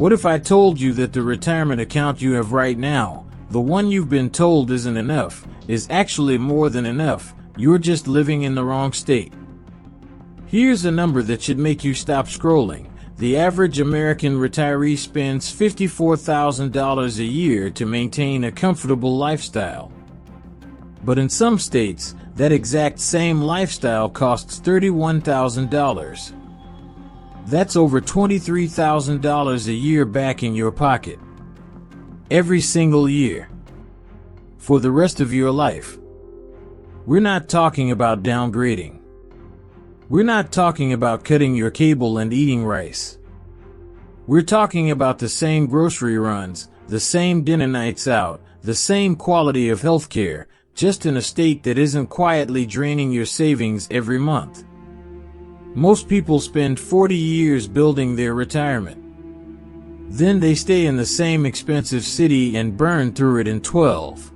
What if I told you that the retirement account you have right now, the one you've been told isn't enough, is actually more than enough? You're just living in the wrong state. Here's a number that should make you stop scrolling. The average American retiree spends $54,000 a year to maintain a comfortable lifestyle. But in some states, that exact same lifestyle costs $31,000. That's over $23,000 a year back in your pocket. Every single year. For the rest of your life. We're not talking about downgrading. We're not talking about cutting your cable and eating rice. We're talking about the same grocery runs, the same dinner nights out, the same quality of healthcare, just in a state that isn't quietly draining your savings every month. Most people spend 40 years building their retirement. Then they stay in the same expensive city and burn through it in 12.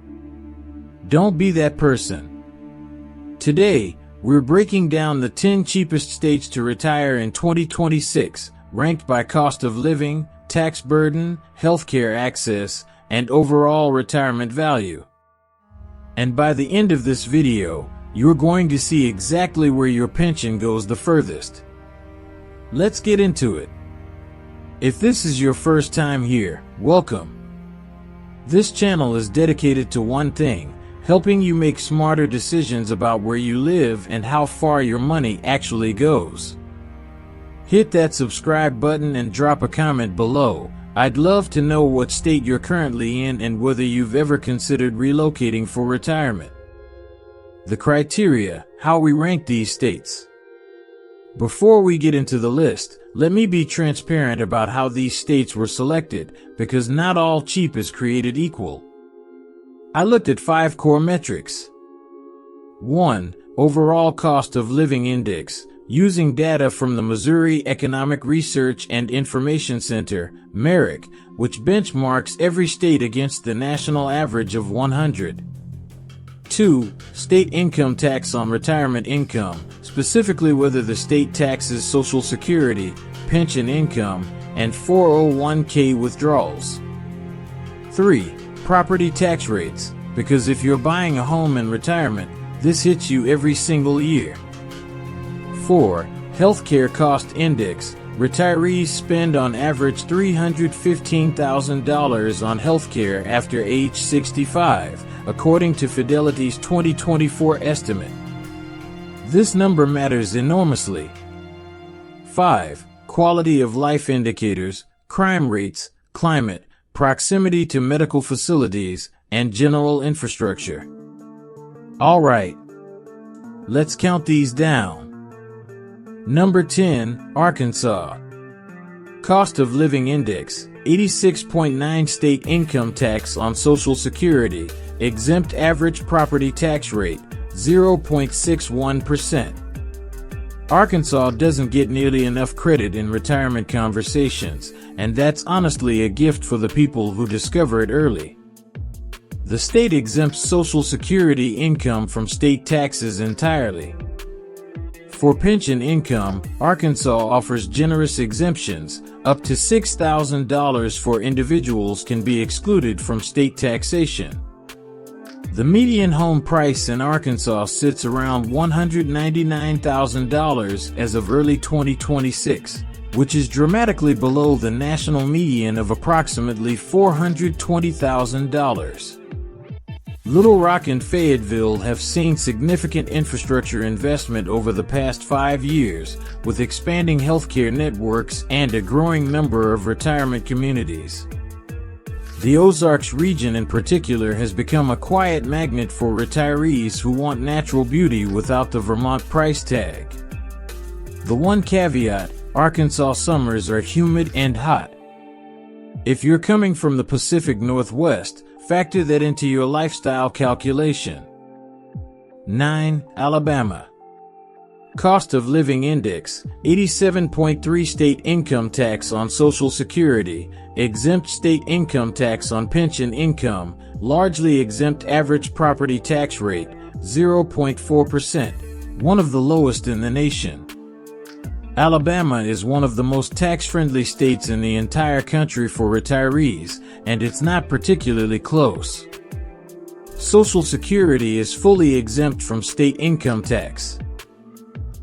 Don't be that person. Today, we're breaking down the 10 cheapest states to retire in 2026, ranked by cost of living, tax burden, healthcare access, and overall retirement value. And by the end of this video, you're going to see exactly where your pension goes the furthest. Let's get into it. If this is your first time here, welcome. This channel is dedicated to one thing: helping you make smarter decisions about where you live and how far your money actually goes. Hit that subscribe button and drop a comment below. I'd love to know what state you're currently in and whether you've ever considered relocating for retirement. The criteria, how we rank these states. Before we get into the list, let me be transparent about how these states were selected, because not all cheap is created equal. I looked at 5 core metrics. 1. Overall cost of living index, using data from the Missouri Economic Research and Information Center, MERIC, which benchmarks every state against the national average of 100. 2. State income tax on retirement income, specifically whether the state taxes Social Security, pension income, and 401k withdrawals. 3. Property tax rates, because if you're buying a home in retirement, this hits you every single year. 4. Healthcare cost index, retirees spend on average $315,000 on healthcare after age 65, according to Fidelity's 2024 estimate. This number matters enormously. 5. Quality of life indicators, crime rates, climate, proximity to medical facilities, and general infrastructure. All right. Let's count these down. Number 10, Arkansas. Cost of living index, 86.9 state income tax on Social Security, exempt average property tax rate, 0.61%. Arkansas doesn't get nearly enough credit in retirement conversations, and that's honestly a gift for the people who discover it early. The state exempts Social Security income from state taxes entirely. For pension income, Arkansas offers generous exemptions. Up to $6,000 for individuals can be excluded from state taxation. The median home price in Arkansas sits around $199,000 as of early 2026, which is dramatically below the national median of approximately $420,000. Little Rock and Fayetteville have seen significant infrastructure investment over the past 5 years, with expanding healthcare networks and a growing number of retirement communities. The Ozarks region in particular has become a quiet magnet for retirees who want natural beauty without the Vermont price tag. The one caveat: Arkansas summers are humid and hot. If you're coming from the Pacific Northwest, factor that into your lifestyle calculation. 9. Alabama. Cost of living index, 87.3 state income tax on Social Security, exempt state income tax on pension income, largely exempt average property tax rate, 0.4%, one of the lowest in the nation. Alabama is one of the most tax-friendly states in the entire country for retirees, and it's not particularly close. Social Security is fully exempt from state income tax.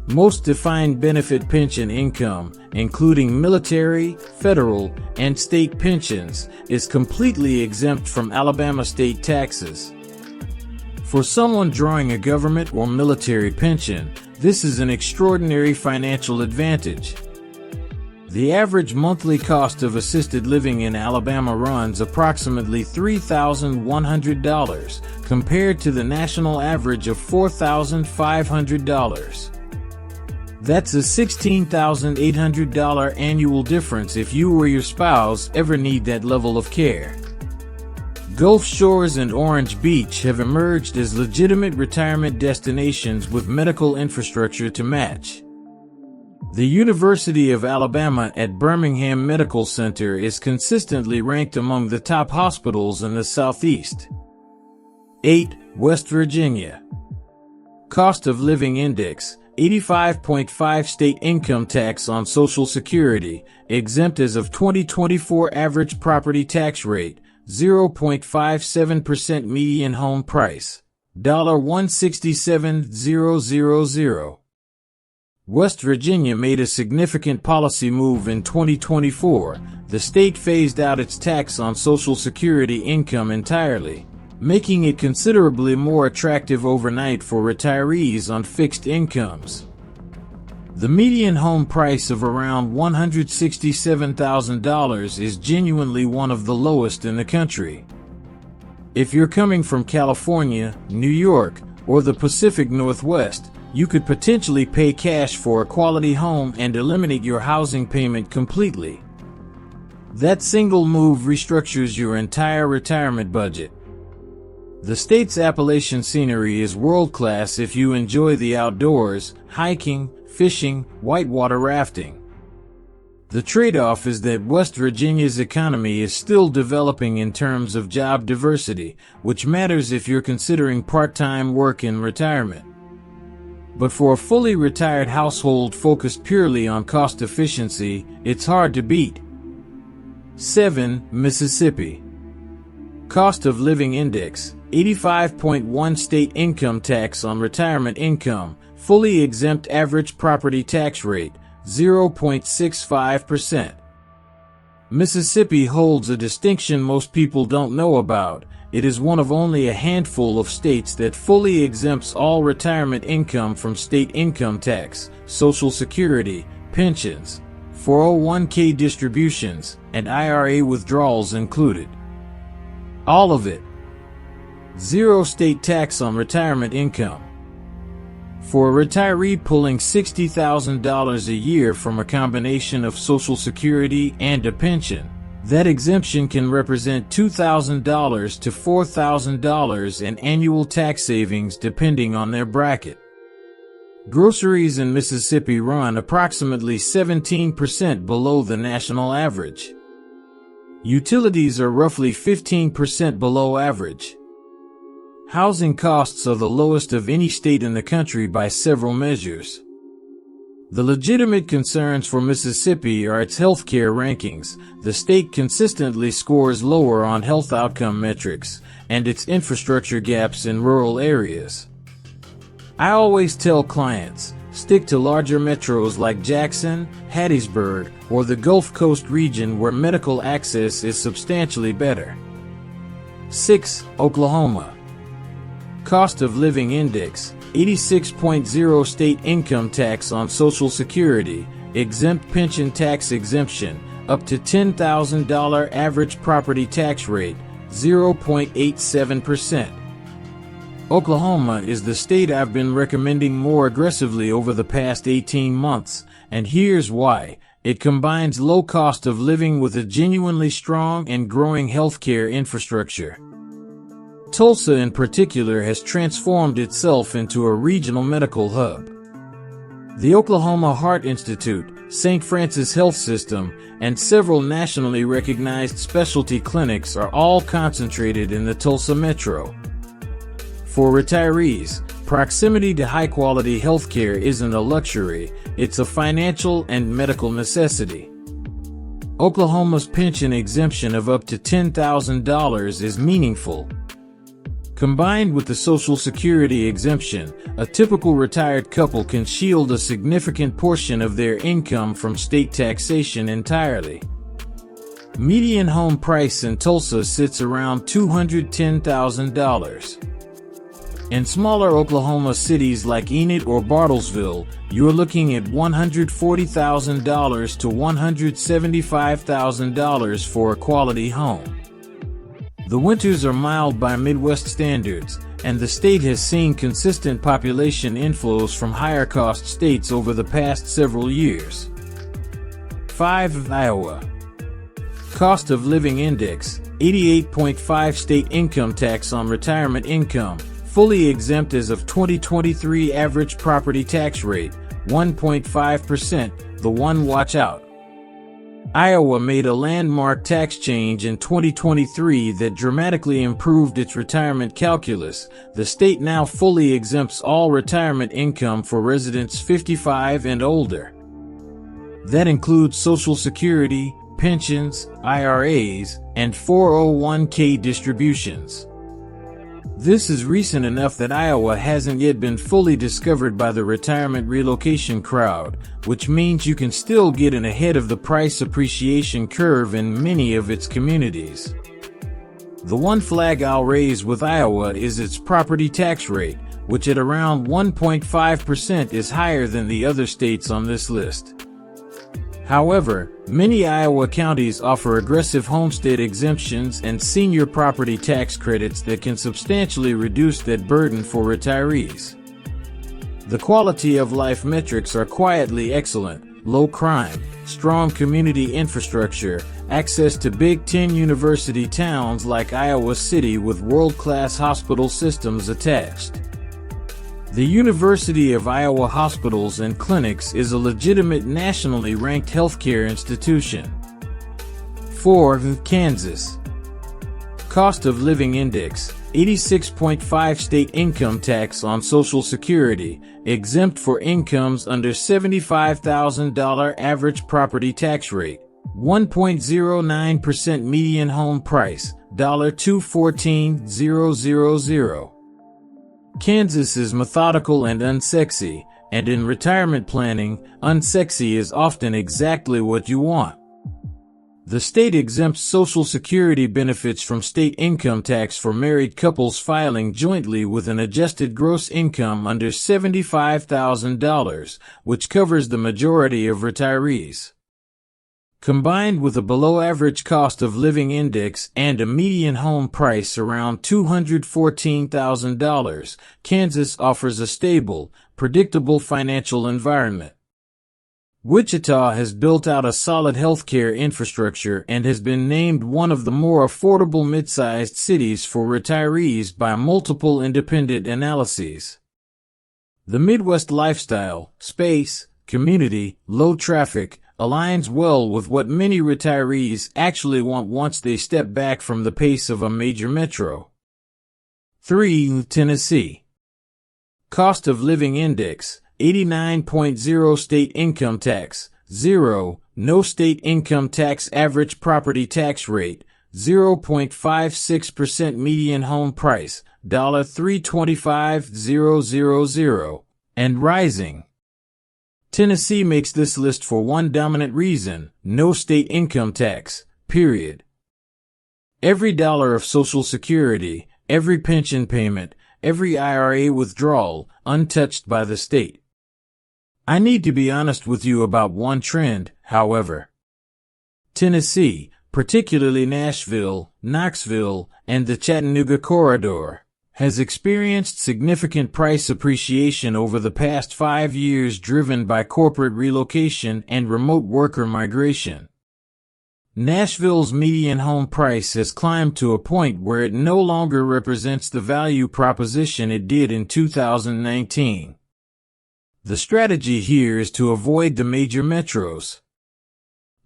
Most defined benefit pension income, including military, federal, and state pensions, is completely exempt from Alabama state taxes. For someone drawing a government or military pension, this is an extraordinary financial advantage. The average monthly cost of assisted living in Alabama runs approximately $3,100, compared to the national average of $4,500. That's a $16,800 annual difference if you or your spouse ever need that level of care. Gulf Shores and Orange Beach have emerged as legitimate retirement destinations with medical infrastructure to match. The University of Alabama at Birmingham Medical Center is consistently ranked among the top hospitals in the Southeast. 8. West Virginia. Cost of Living Index, 85.5 state income tax on Social Security, exempt as of 2024 average property tax rate, 0.57% median home price, $167,000. West Virginia made a significant policy move in 2024. The state phased out its tax on Social Security income entirely, making it considerably more attractive overnight for retirees on fixed incomes. The median home price of around $167,000 is genuinely one of the lowest in the country. If you're coming from California, New York, or the Pacific Northwest, you could potentially pay cash for a quality home and eliminate your housing payment completely. That single move restructures your entire retirement budget. The state's Appalachian scenery is world-class if you enjoy the outdoors, hiking, fishing, whitewater rafting. The trade-off is that West Virginia's economy is still developing in terms of job diversity, which matters if you're considering part-time work in retirement. But for a fully retired household focused purely on cost efficiency, it's hard to beat. 7. Mississippi. Cost of Living Index, 85.1 state income tax on retirement income, fully exempt average property tax rate, 0.65%. Mississippi holds a distinction most people don't know about. It is one of only a handful of states that fully exempts all retirement income from state income tax, Social Security, pensions, 401k distributions, and IRA withdrawals included. All of it. Zero state tax on retirement income. For a retiree pulling $60,000 a year from a combination of Social Security and a pension, that exemption can represent $2,000 to $4,000 in annual tax savings depending on their bracket. Groceries in Mississippi run approximately 17% below the national average. Utilities are roughly 15% below average. Housing costs are the lowest of any state in the country by several measures. The legitimate concerns for Mississippi are its healthcare rankings. The state consistently scores lower on health outcome metrics, and its infrastructure gaps in rural areas. I always tell clients, stick to larger metros like Jackson, Hattiesburg, or the Gulf Coast region where medical access is substantially better. 6. Oklahoma. Cost of Living Index, 86.0 state income tax on Social Security, exempt pension tax exemption, up to $10,000 average property tax rate, 0.87%. Oklahoma is the state I've been recommending more aggressively over the past 18 months, and here's why. It combines low cost of living with a genuinely strong and growing healthcare infrastructure. Tulsa in particular has transformed itself into a regional medical hub. The Oklahoma Heart Institute, St. Francis Health System, and several nationally recognized specialty clinics are all concentrated in the Tulsa metro. For retirees, Proximity to high-quality healthcare isn't a luxury, it's a financial and medical necessity. Oklahoma's pension exemption of up to $10,000 is meaningful. Combined with the Social Security exemption, a typical retired couple can shield a significant portion of their income from state taxation entirely. Median home price in Tulsa sits around $210,000. In smaller Oklahoma cities like Enid or Bartlesville, you're looking at $140,000 to $175,000 for a quality home. The winters are mild by Midwest standards, and the state has seen consistent population inflows from higher-cost states over the past several years. 5. Iowa. Cost of Living Index, 88.5 state income tax on retirement income, fully exempt as of 2023 average property tax rate, 1.5%, the one watch out. Iowa made a landmark tax change in 2023 that dramatically improved its retirement calculus. The state now fully exempts all retirement income for residents 55 and older. That includes Social Security, pensions, IRAs, and 401k distributions. This is recent enough that Iowa hasn't yet been fully discovered by the retirement relocation crowd, which means you can still get in ahead of the price appreciation curve in many of its communities. The one flag I'll raise with Iowa is its property tax rate, which at around 1.5% is higher than the other states on this list. However, many Iowa counties offer aggressive homestead exemptions and senior property tax credits that can substantially reduce that burden for retirees. The quality of life metrics are quietly excellent: low crime, strong community infrastructure, access to Big Ten university towns like Iowa City with world-class hospital systems attached. The University of Iowa Hospitals and Clinics is a legitimate nationally ranked healthcare institution. 4. Kansas. Cost of Living Index, 86.5 state income tax on Social Security, exempt for incomes under $75,000 average property tax rate, 1.09% median home price, $214,000. Kansas is methodical and unsexy, and in retirement planning, unsexy is often exactly what you want. The state exempts Social Security benefits from state income tax for married couples filing jointly with an adjusted gross income under $75,000, which covers the majority of retirees. Combined with a below-average cost of living index and a median home price around $214,000, Kansas offers a stable, predictable financial environment. Wichita has built out a solid healthcare infrastructure and has been named one of the more affordable mid-sized cities for retirees by multiple independent analyses. The Midwest lifestyle, space, community, low traffic, aligns well with what many retirees actually want once they step back from the pace of a major metro. 3. Tennessee. Cost of Living Index, 89.0 state income tax, 0, no state income tax average property tax rate, 0.56% median home price, $325,000, and rising. Tennessee makes this list for one dominant reason: no state income tax, period. Every dollar of Social Security, every pension payment, every IRA withdrawal, untouched by the state. I need to be honest with you about one trend, however. Tennessee, particularly Nashville, Knoxville, and the Chattanooga corridor, has experienced significant price appreciation over the past 5 years, driven by corporate relocation and remote worker migration. Nashville's median home price has climbed to a point where it no longer represents the value proposition it did in 2019. The strategy here is to avoid the major metros.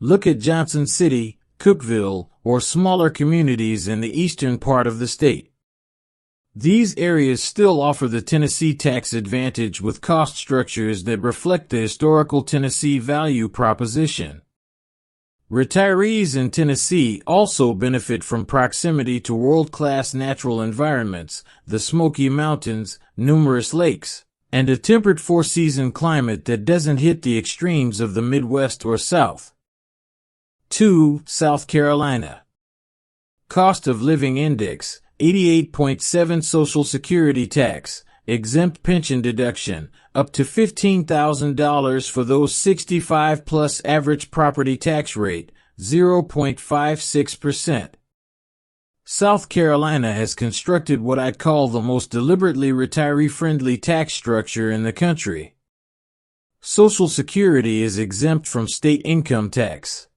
Look at Johnson City, Cookeville, or smaller communities in the eastern part of the state. These areas still offer the Tennessee tax advantage with cost structures that reflect the historical Tennessee value proposition. Retirees in Tennessee also benefit from proximity to world-class natural environments, the Smoky Mountains, numerous lakes, and a temperate four-season climate that doesn't hit the extremes of the Midwest or South. 2. South Carolina. Cost of Living Index, 88.7. Social Security tax, exempt pension deduction, up to $15,000 for those 65 plus. Average property tax rate, 0.56%. South Carolina has constructed what I'd call the most deliberately retiree-friendly tax structure in the country. Social Security is exempt from state income tax.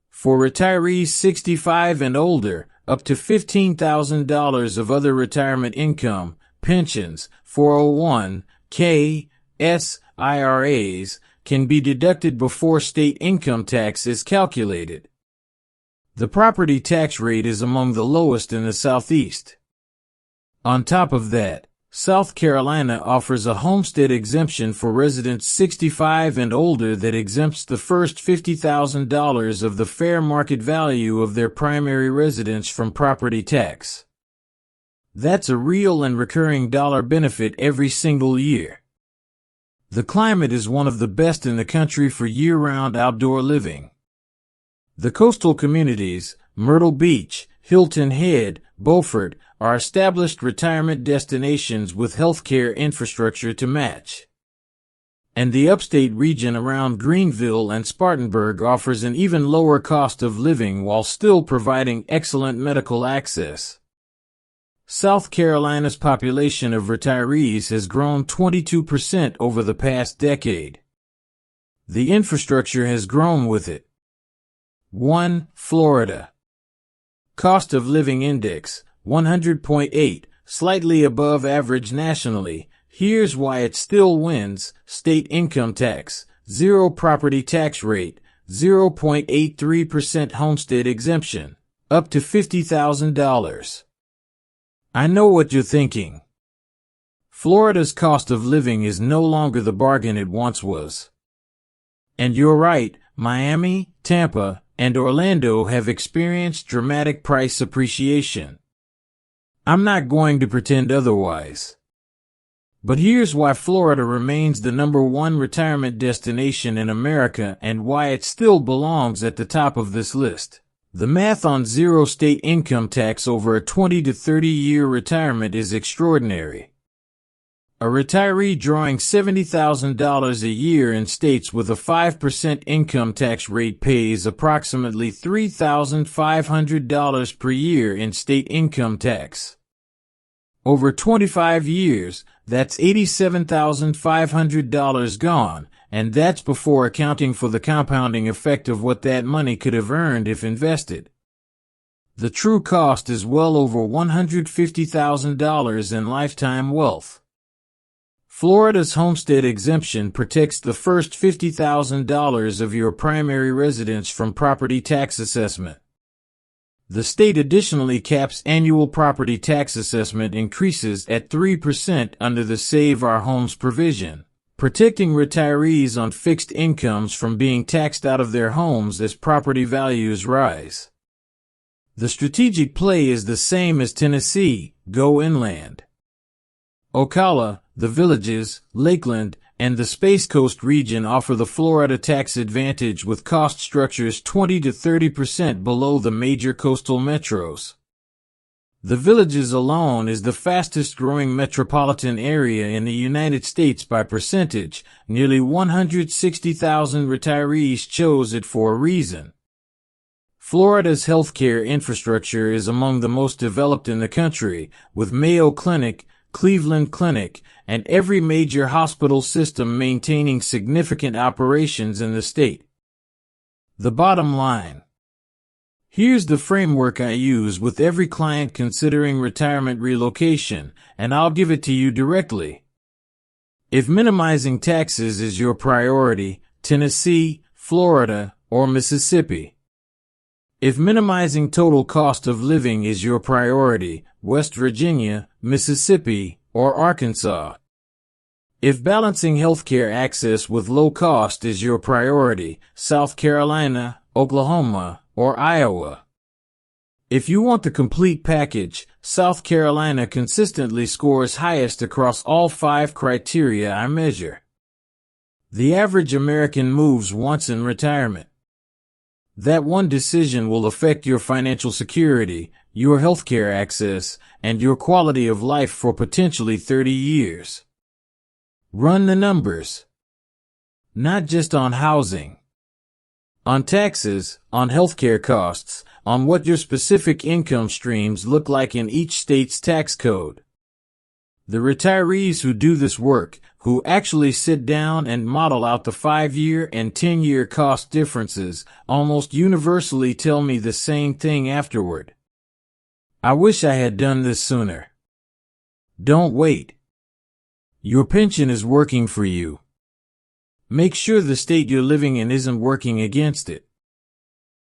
For retirees 65 and older, up to $15,000 of other retirement income, pensions, 401(k), IRAs, can be deducted before state income tax is calculated. The property tax rate is among the lowest in the Southeast. On top of that, South Carolina offers a homestead exemption for residents 65 and older that exempts the first $50,000 of the fair market value of their primary residence from property tax. That's a real and recurring dollar benefit every single year. The climate is one of the best in the country for year-round outdoor living. The coastal communities, Myrtle Beach, Hilton Head, Beaufort, are established retirement destinations with healthcare infrastructure to match. And the upstate region around Greenville and Spartanburg offers an even lower cost of living while still providing excellent medical access. South Carolina's population of retirees has grown 22% over the past decade. The infrastructure has grown with it. 1. Florida. Cost of Living Index, 100.8, slightly above average nationally. Here's why it still wins. State income tax, 0. Property tax rate, 0.83%. Homestead exemption, up to $50,000. I know what you're thinking. Florida's cost of living is no longer the bargain it once was. And you're right, Miami, Tampa, and Orlando have experienced dramatic price appreciation. I'm not going to pretend otherwise. But here's why Florida remains the #1 retirement destination in America and why it still belongs at the top of this list. The math on 0 state income tax over a 20 to 30-year retirement is extraordinary. A retiree drawing $70,000 a year in states with a 5% income tax rate pays approximately $3,500 per year in state income tax. Over 25 years, that's $87,500 gone, and that's before accounting for the compounding effect of what that money could have earned if invested. The true cost is well over $150,000 in lifetime wealth. Florida's homestead exemption protects the first $50,000 of your primary residence from property tax assessment. The state additionally caps annual property tax assessment increases at 3% under the Save Our Homes provision, protecting retirees on fixed incomes from being taxed out of their homes as property values rise. The strategic play is the same as Tennessee: go inland. Ocala, the Villages, Lakeland, and the Space Coast region offer the Florida tax advantage with cost structures 20 to 30% below the major coastal metros. The Villages alone is the fastest growing metropolitan area in the United States by percentage. Nearly 160,000 retirees chose it for a reason. Florida's healthcare infrastructure is among the most developed in the country, with Mayo Clinic, Cleveland Clinic, and every major hospital system maintaining significant operations in the state. The bottom line. Here's the framework I use with every client considering retirement relocation, and I'll give it to you directly. If minimizing taxes is your priority, Tennessee, Florida, or Mississippi. If minimizing total cost of living is your priority, West Virginia, Mississippi, or Arkansas. If balancing healthcare access with low cost is your priority, South Carolina, Oklahoma, or Iowa. If you want the complete package, South Carolina consistently scores highest across all 5 criteria I measure. The average American moves once in retirement. That one decision will affect your financial security, your healthcare access, and your quality of life for potentially 30 years. Run the numbers. Not just on housing. On taxes, on healthcare costs, on what your specific income streams look like in each state's tax code. The retirees who do this work, who actually sit down and model out the 5-year and 10-year cost differences, almost universally tell me the same thing afterward. I wish I had done this sooner. Don't wait. Your pension is working for you. Make sure the state you're living in isn't working against it.